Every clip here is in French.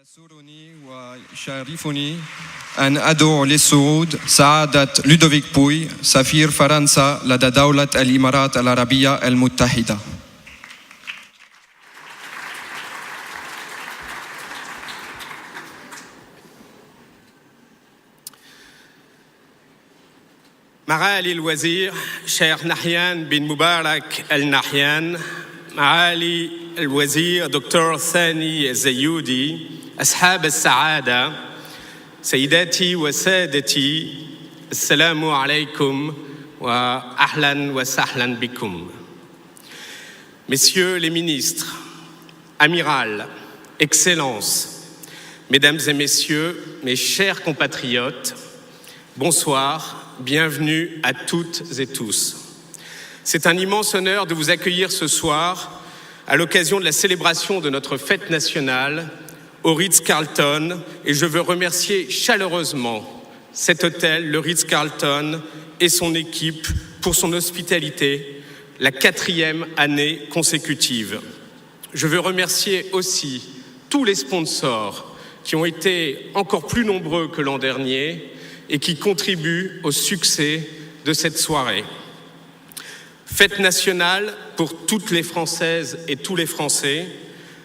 يسرني ويشرفني أن أدعو للصعود سعادة لودوفيك بوي سفير فرنسا لدى دولة الإمارات العربية المتحدة. معالي الوزير شيخ نحيان بن مبارك النحيان، معالي الوزير دكتور ثاني الزيودي، أصحاب السعادة، سيداتي وسادتي، السلام عليكم وأهلا وسهلا بكم. Messieurs les ministres, Amiral, Excellences, Mesdames et Messieurs, mes chers compatriotes, bonsoir. Bienvenue à toutes et tous. C'est un immense honneur de vous accueillir ce soir à l'occasion de la célébration de notre fête nationale au Ritz-Carlton, et je veux remercier chaleureusement cet hôtel, le Ritz-Carlton, et son équipe pour son hospitalité, la 4e année consécutive. Je veux remercier aussi tous les sponsors qui ont été encore plus nombreux que l'an dernier et qui contribuent au succès de cette soirée. Fête nationale pour toutes les Françaises et tous les Français,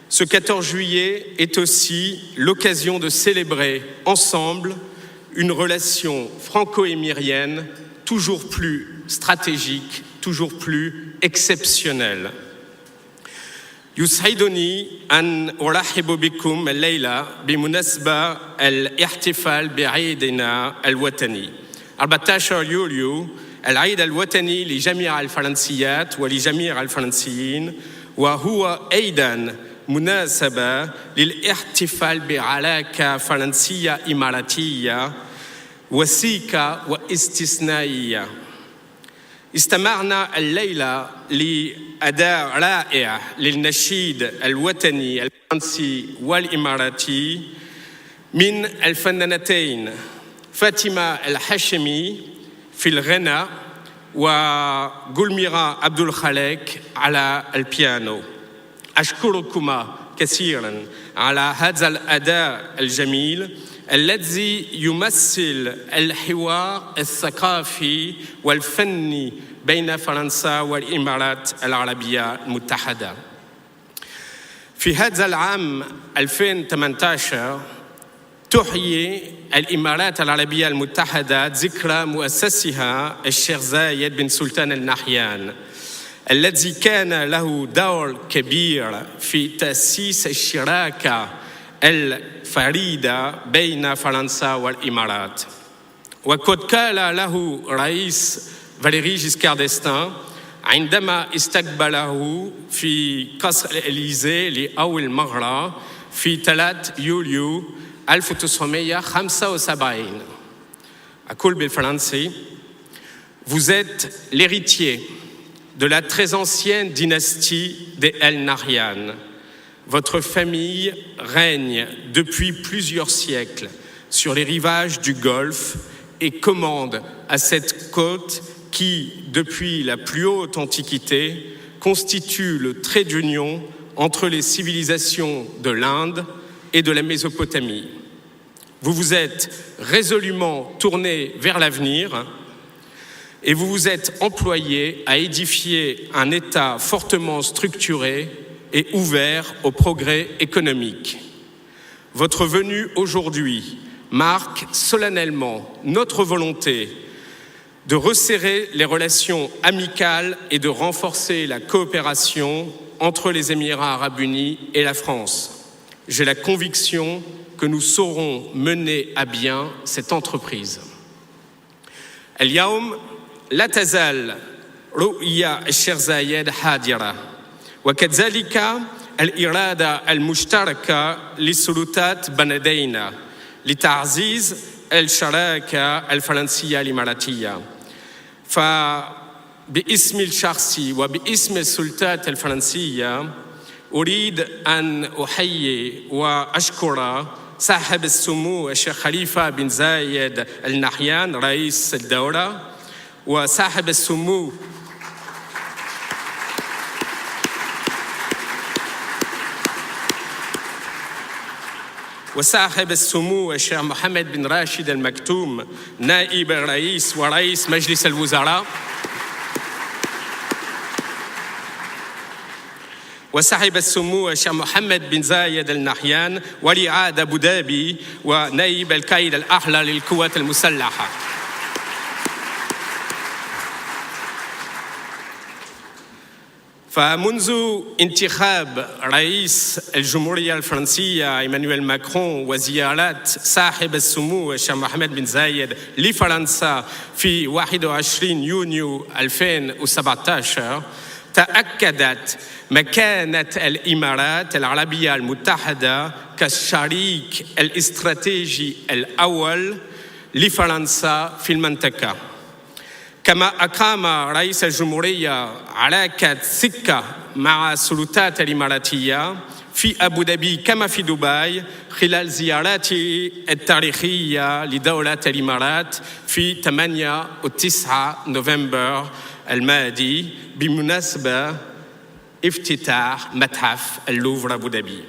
ce 14 juillet est aussi l'occasion de célébrer ensemble une relation franco-émirienne toujours plus stratégique, toujours plus exceptionnelle. يسعدني أن أرحب بكم الليلة بمناسبة الاحتفال بعيدنا الوطني 14 يوليو، العيد الوطني لجميع الفرنسيات ولجميع الفرنسيين، وهو أيضا مناسبة للاحتفال بعلاقة فرنسية إماراتية وثيقة واستثنائية. استمعنا الليلة لأداء رائع للنشيد الوطني الفرنسي والإماراتي من الفنانتين فاطمة الحشمي في الغناء وقلميرة عبد الخالق على البيانو. أشكركما كثيرا على هذا الأداء الجميل الذي يمثل الحوار الثقافي والفني بين فرنسا والإمارات العربية المتحدة. في هذا العام 2018 تحيي الإمارات العربية المتحدة ذكرى مؤسسها الشيخ زايد بن سلطان النحيان، الذي كان له دور كبير في تأسيس الشراكة الفريدة بين فرنسا والإمارات. وقد قال له رئيس فاليري جيسكار ديستان عندما استقبله في قصر الإليزي لأول مرة في 3 يوليو 1975. أقول بالفرنسي: Vous êtes l'héritier de la très ancienne dynastie des El Nahyan. Votre famille règne depuis plusieurs siècles sur les rivages du Golfe et commande à cette côte qui, depuis la plus haute antiquité, constitue le trait d'union entre les civilisations de l'Inde et de la Mésopotamie. Vous vous êtes résolument tourné vers l'avenir et vous vous êtes employé à édifier un État fortement structuré et ouvert au progrès économique. Votre venue aujourd'hui marque solennellement notre volonté de resserrer les relations amicales et de renforcer la coopération entre les Émirats arabes unis et la France. J'ai la conviction que nous saurons mener à bien cette entreprise. اليوم لا تزال رؤية الشيخ زايد حاضرة، وكذلك الإرادة المشتركة للسلطات بلدينا لتعزيز الشراكة الفرنسية الإماراتية. فباسم الشخصي وباسم السلطات الفرنسية أريد أن أحيي وأشكر صاحب السمو الشيخ خليفة بن زايد النحيان رئيس الدولة، وصاحب السمو وصاحب السمو الشيخ محمد بن راشد المكتوم نائب الرئيس ورئيس مجلس الوزراء وصاحب السمو الشيخ محمد بن زايد النهيان ولي عهد أبو ظبي ونائب القائد الأعلى للقوات المسلحة. فمنذ انتخاب رئيس الجمهورية الفرنسية إيمانويل ماكرون وزيارات صاحب السمو الشيخ محمد بن زايد لفرنسا في 21 يونيو 2017 تأكدت مكانة الإمارات العربية المتحدة كالشريك الاستراتيجي الأول لفرنسا في المنطقة. كما أقام رئيس الجمهورية علاقة ثقة مع السلطات الإماراتية في أبو ظبي كما في دبي خلال زيارته التاريخية لدولة الإمارات في 8 و 9 نوفمبر الماضي بمناسبة افتتاح متحف اللوفر أبو ظبي.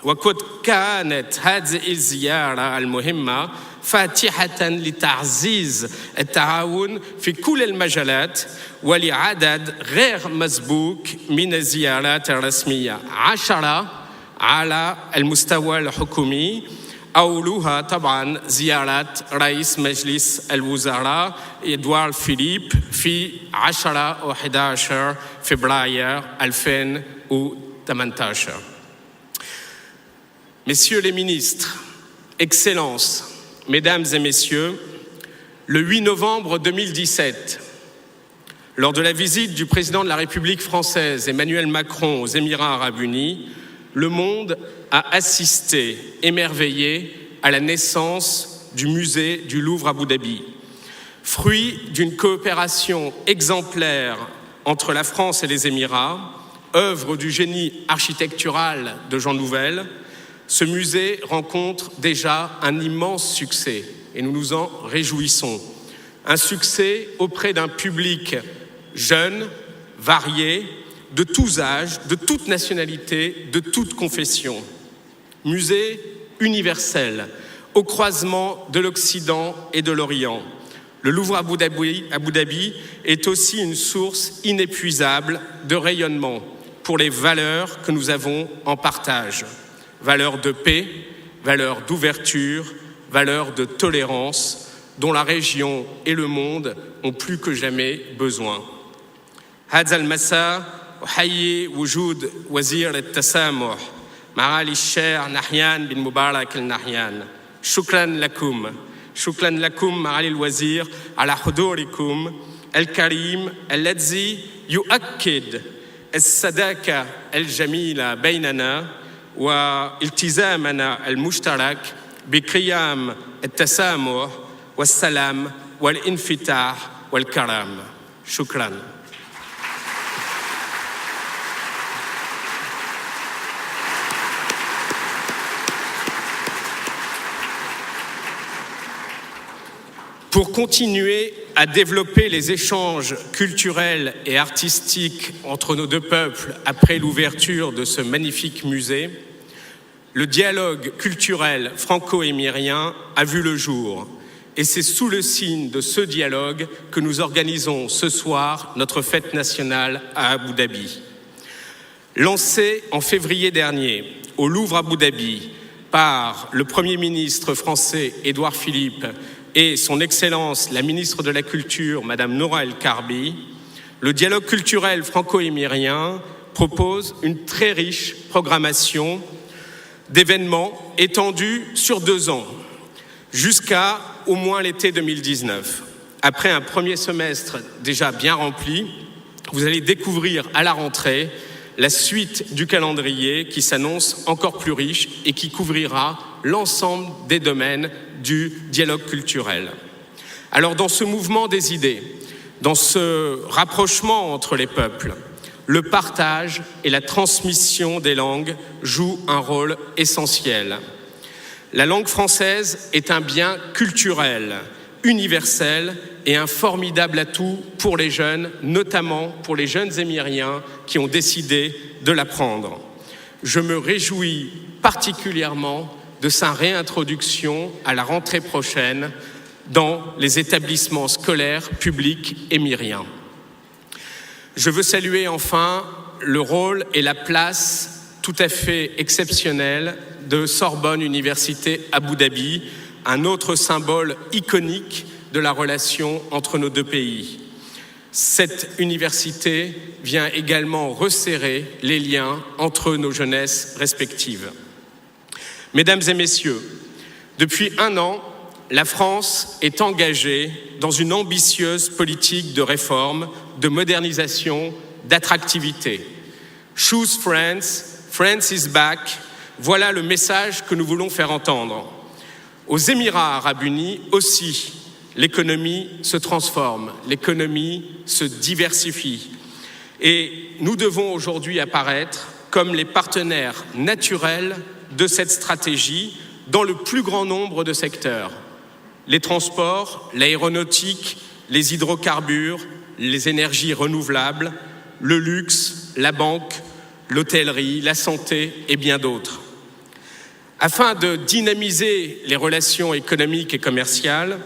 وقد كانت هذه الزيارة المهمة فاتحة لتعزيز التعاون في كل المجالات ولعدد غير مسبوق من الزيارات الرسمية 10 على المستوى الحكومي، أولها طبعا زيارة رئيس مجلس الوزراء إدوارد فيليب في 10 و 11 فبراير 2018. Messieurs les ministres, Excellences, Mesdames et Messieurs, le 8 novembre 2017, lors de la visite du président de la République française Emmanuel Macron aux Émirats arabes unis, le monde a assisté, émerveillé, à la naissance du musée du Louvre Abu Dhabi, fruit d'une coopération exemplaire entre la France et les Émirats, œuvre du génie architectural de Jean Nouvel. Ce musée rencontre déjà un immense succès et nous nous en réjouissons. Un succès auprès d'un public jeune, varié, de tous âges, de toute nationalité, de toute confession. Musée universel, au croisement de l'Occident et de l'Orient. Le Louvre Abu Dhabi est aussi une source inépuisable de rayonnement pour les valeurs que nous avons en partage. Valeurs de paix, valeurs d'ouverture, valeurs de tolérance dont la région et le monde ont plus que jamais besoin. هذا المساء أحيي وجود وزير التسامح معالي الشيخ نحيان بن مبارك النحيان. شكرا لكم معالي الوزير على حضوركم الكريم الذي يؤكد الصداقة الجميلة بيننا والتزامنا المشترك بقيم التسامح والسلام والانفتاح والكرم. شكرا. Pour continuer à développer les échanges culturels et artistiques entre nos deux peuples après l'ouverture de ce magnifique musée, le dialogue culturel franco-émirien a vu le jour. Et c'est sous le signe de ce dialogue que nous organisons ce soir notre fête nationale à Abu Dhabi. Lancée en février dernier au Louvre Abu Dhabi par le Premier ministre français Édouard Philippe et son Excellence la ministre de la Culture, Madame Noura El Karbi, le dialogue culturel franco-émirien propose une très riche programmation d'événements étendus sur 2 ans, jusqu'à au moins l'été 2019. Après un premier semestre déjà bien rempli, vous allez découvrir à la rentrée la suite du calendrier qui s'annonce encore plus riche et qui couvrira l'ensemble des domaines du dialogue culturel. Alors dans ce mouvement des idées, dans ce rapprochement entre les peuples, le partage et la transmission des langues jouent un rôle essentiel. La langue française est un bien culturel, universel et un formidable atout pour les jeunes, notamment pour les jeunes émiriens qui ont décidé de l'apprendre. Je me réjouis particulièrement de sa réintroduction à la rentrée prochaine dans les établissements scolaires publics émiriens. Je veux saluer enfin le rôle et la place tout à fait exceptionnelle de Sorbonne Université Abu Dhabi, un autre symbole iconique de la relation entre nos deux pays. Cette université vient également resserrer les liens entre nos jeunesses respectives. Mesdames et messieurs, depuis 1 an, la France est engagée dans une ambitieuse politique de réforme, de modernisation, d'attractivité. Choose France, France is back, voilà le message que nous voulons faire entendre. Aux Émirats arabes unis aussi, l'économie se transforme, l'économie se diversifie. Et nous devons aujourd'hui apparaître comme les partenaires naturels de cette stratégie dans le plus grand nombre de secteurs. Les transports, l'aéronautique, les hydrocarbures, les énergies renouvelables, le luxe, la banque, l'hôtellerie, la santé et bien d'autres. Afin de dynamiser les relations économiques et commerciales,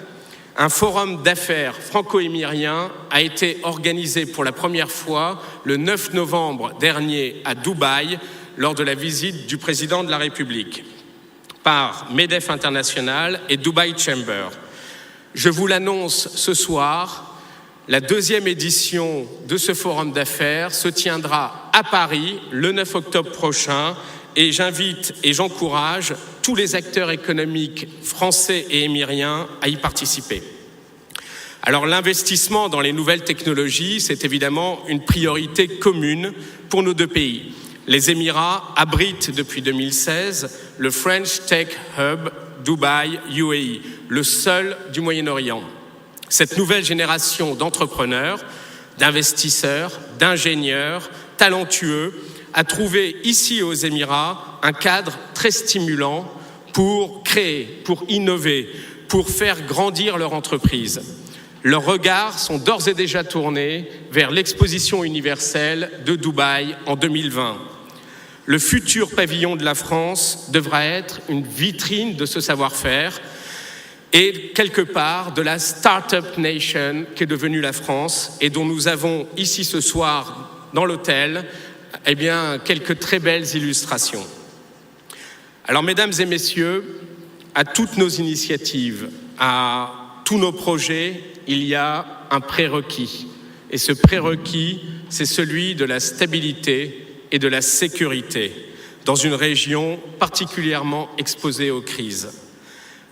un forum d'affaires franco-émirien a été organisé pour la première fois le 9 novembre dernier à Dubaï lors de la visite du président de la République par MEDEF International et Dubai Chamber. Je vous l'annonce ce soir, la 2e édition de ce forum d'affaires se tiendra à Paris le 9 octobre prochain et j'invite et j'encourage tous les acteurs économiques français et émiriens à y participer. Alors l'investissement dans les nouvelles technologies, c'est évidemment une priorité commune pour nos deux pays. Les Émirats abritent depuis 2016 le French Tech Hub Dubai UAE, le seul du Moyen-Orient. Cette nouvelle génération d'entrepreneurs, d'investisseurs, d'ingénieurs talentueux a trouvé ici aux Émirats un cadre très stimulant pour créer, pour innover, pour faire grandir leur entreprise. Leurs regards sont d'ores et déjà tournés vers l'exposition universelle de Dubaï en 2020. Le futur pavillon de la France devra être une vitrine de ce savoir-faire et quelque part de la Startup Nation qu'est devenue la France et dont nous avons ici ce soir dans l'hôtel quelques très belles illustrations. Alors mesdames et messieurs, à toutes nos initiatives, à tous nos projets, il y a un prérequis. Et ce prérequis, c'est celui de la stabilité et de la sécurité dans une région particulièrement exposée aux crises.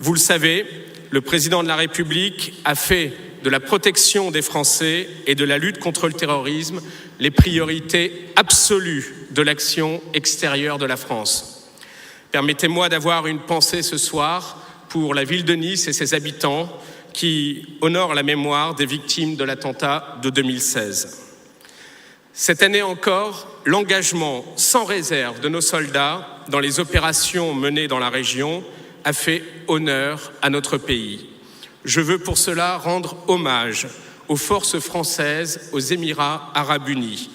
Vous le savez, le président de la République a fait de la protection des Français et de la lutte contre le terrorisme les priorités absolues de l'action extérieure de la France. Permettez-moi d'avoir une pensée ce soir pour la ville de Nice et ses habitants qui honorent la mémoire des victimes de l'attentat de 2016. Cette année encore, l'engagement sans réserve de nos soldats dans les opérations menées dans la région a fait honneur à notre pays. Je veux pour cela rendre hommage aux forces françaises aux Émirats arabes unis.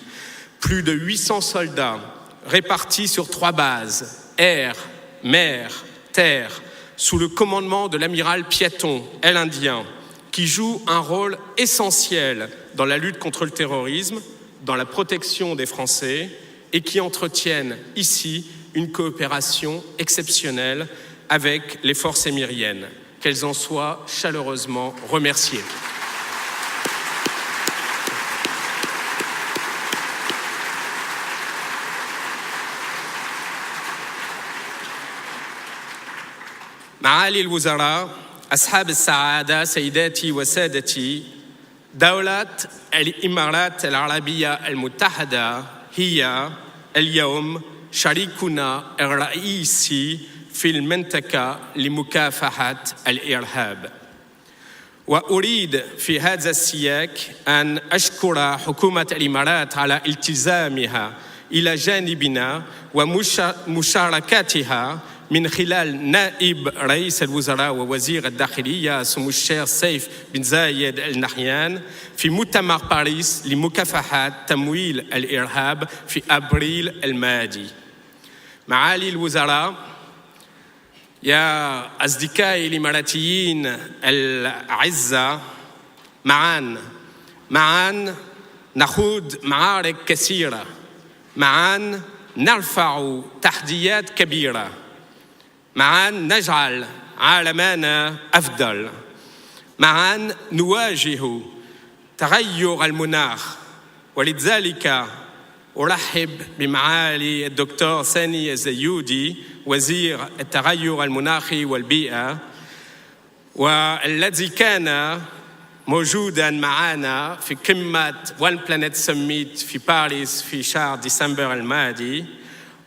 Plus de 800 soldats répartis sur 3 bases, air, mer, terre, sous le commandement de l'amiral Piaton, indien, qui joue un rôle essentiel dans la lutte contre le terrorisme, dans la protection des Français et qui entretiennent ici une coopération exceptionnelle avec les forces émiriennes. Qu'elles en soient chaleureusement remerciées. معالي الوزراء، أصحاب السعادة، سيداتي وسادتي، دولة الإمارات العربية المتحدة هي اليوم شريكنا الرئيسي في المنطقة لمكافحة الإرهاب. وأريد في هذا السياق أن أشكر حكومة الإمارات على التزامها إلى جانبنا ومشاركتها من خلال نائب رئيس الوزراء ووزير الداخلية سمو الشيخ سيف بن زايد آل نهيان في مؤتمر باريس لمكافحة تمويل الإرهاب في أبريل الماضي. معالي الوزراء، يا أصدقائي الإماراتيين الأعزاء، معا نخوض معارك كثيرة، معا نرفع تحديات كبيرة، معا نجعل عالمنا أفضل، معا نواجه تغير المناخ. ولذلك أرحب بمعالي الدكتور سامي الزيودي وزير التغير المناخي والبيئة، والذي كان موجودا معنا في قمة One Planet Summit في باريس في شهر ديسمبر الماضي،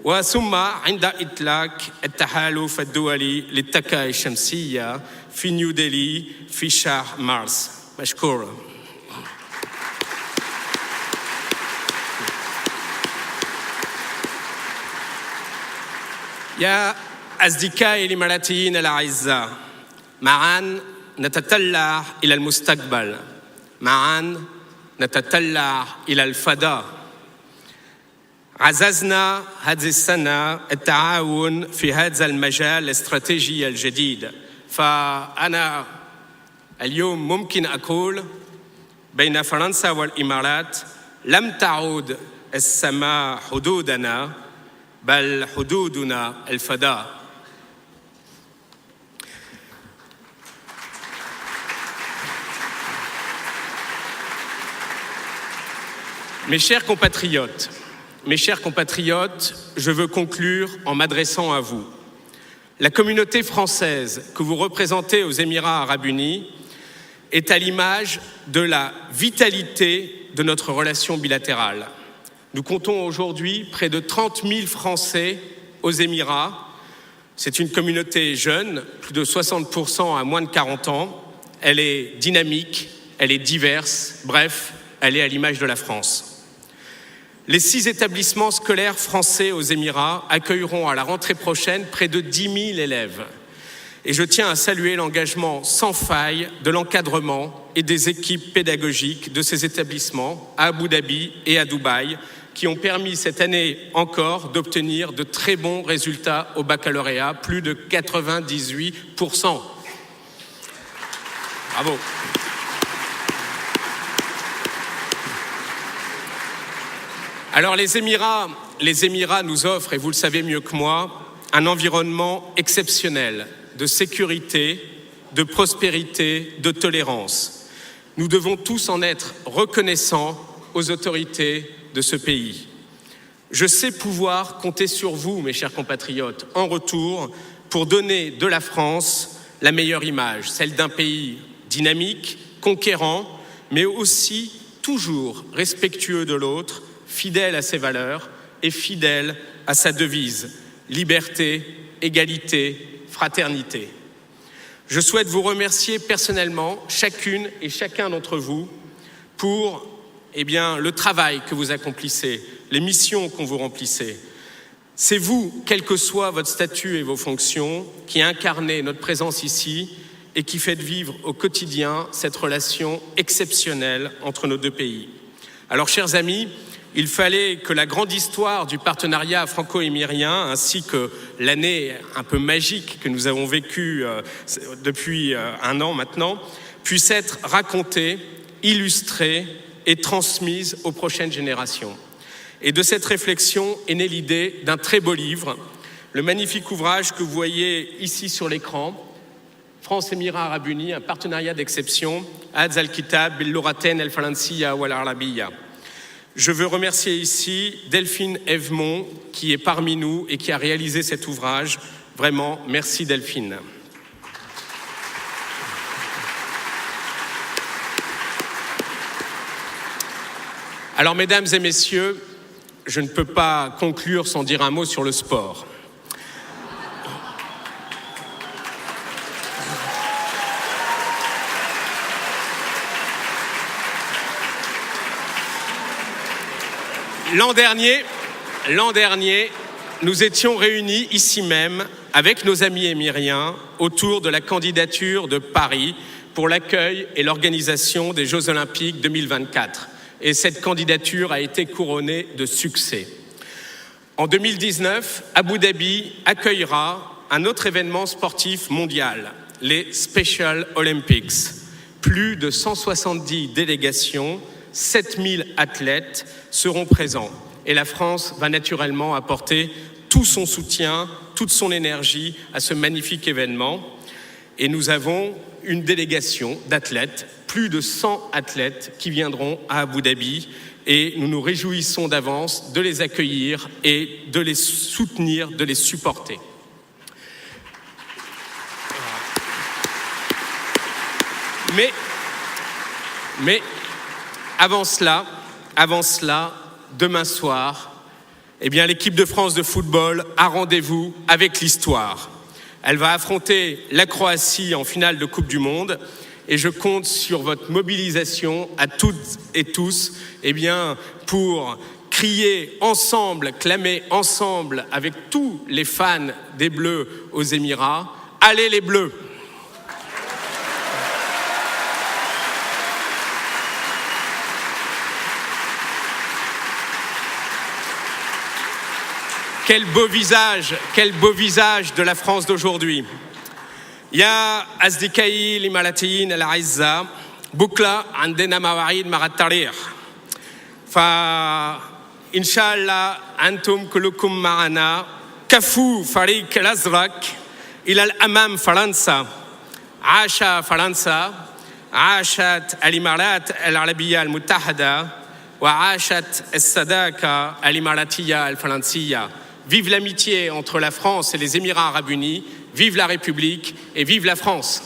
وثم عند إطلاق التحالف الدولي للطاقة الشمسية في نيودلهي في شهر مارس. مشكور. يا أصدقائي الإماراتيين الأعزاء، معا نتطلع إلى المستقبل، معا نتطلع إلى الفضاء. عززنا هذه السنة التعاون في هذا المجال الاستراتيجي الجديد، فأنا اليوم ممكن أقول بين فرنسا والإمارات لم تعود السماء حدودنا، بل حدودنا الفضاء. Mes chers compatriotes, je veux conclure en m'adressant à vous. La communauté française que vous représentez aux Émirats arabes unis est à l'image de la vitalité de notre relation bilatérale. Nous comptons aujourd'hui près de 30 000 Français aux Émirats. C'est une communauté jeune, plus de 60% à moins de 40 ans. Elle est dynamique, elle est diverse, bref, elle est à l'image de la France. Les 6 établissements scolaires français aux Émirats accueilleront à la rentrée prochaine près de 10 000 élèves. Et je tiens à saluer l'engagement sans faille de l'encadrement et des équipes pédagogiques de ces établissements à Abu Dhabi et à Dubaï, qui ont permis cette année encore d'obtenir de très bons résultats au baccalauréat, plus de 98%. Bravo. Alors les Émirats nous offrent, et vous le savez mieux que moi, un environnement exceptionnel de sécurité, de prospérité, de tolérance. Nous devons tous en être reconnaissants aux autorités de ce pays. Je sais pouvoir compter sur vous, mes chers compatriotes, en retour pour donner de la France la meilleure image, celle d'un pays dynamique, conquérant, mais aussi toujours respectueux de l'autre, fidèle à ses valeurs et fidèle à sa devise, liberté, égalité, fraternité. Je souhaite vous remercier personnellement, chacune et chacun d'entre vous, pour le travail que vous accomplissez, les missions qu'on vous remplissez. C'est vous, quel que soit votre statut et vos fonctions, qui incarnez notre présence ici et qui faites vivre au quotidien cette relation exceptionnelle entre nos deux pays. Alors, chers amis, il fallait que la grande histoire du partenariat franco-émirien, ainsi que l'année un peu magique que nous avons vécue depuis un an maintenant, puisse être racontée, illustrée et transmise aux prochaines générations. Et de cette réflexion est née l'idée d'un très beau livre, le magnifique ouvrage que vous voyez ici sur l'écran, France-Émirats arabes unis, un partenariat d'exception, Hadz al-Kitab bil-Lughatain al-Faransiya wal-Arabiyya. Je veux remercier ici Delphine Evemont qui est parmi nous et qui a réalisé cet ouvrage. Vraiment, merci Delphine. Alors, mesdames et messieurs, je ne peux pas conclure sans dire un mot sur le sport. L'an dernier, nous étions réunis ici même avec nos amis émiriens autour de la candidature de Paris pour l'accueil et l'organisation des Jeux Olympiques 2024. Et cette candidature a été couronnée de succès. En 2019, Abu Dhabi accueillera un autre événement sportif mondial, les Special Olympics. Plus de 170 délégations, 7000 athlètes seront présents. Et la France va naturellement apporter tout son soutien, toute son énergie à ce magnifique événement. Et nous avons une délégation d'athlètes, plus de 100 athlètes qui viendront à Abu Dhabi. Et nous nous réjouissons d'avance de les accueillir et de les soutenir, de les supporter. Mais avant cela, demain soir, eh bien, l'équipe de France de football a rendez-vous avec l'histoire. Elle va affronter la Croatie en finale de Coupe du Monde et je compte sur votre mobilisation à toutes et tous eh bien, pour crier ensemble, clamer ensemble avec tous les fans des Bleus aux Émirats « Allez les Bleus !» Quel beau visage de la France d'aujourd'hui. يا أصدقائي الإماراتيين الأعزاء بكرة عندنا مواعيد مع التاريخ فإن شاء الله أنتم كلكم معنا كفوا فريق الأزرق إلى الأمام فرنسا عاش فرنسا عاشت الإمارات العربية المتحدة وعاشت الصداقة الإماراتية الفرنسية. Vive l'amitié entre la France et les Émirats arabes unis, vive la République et vive la France.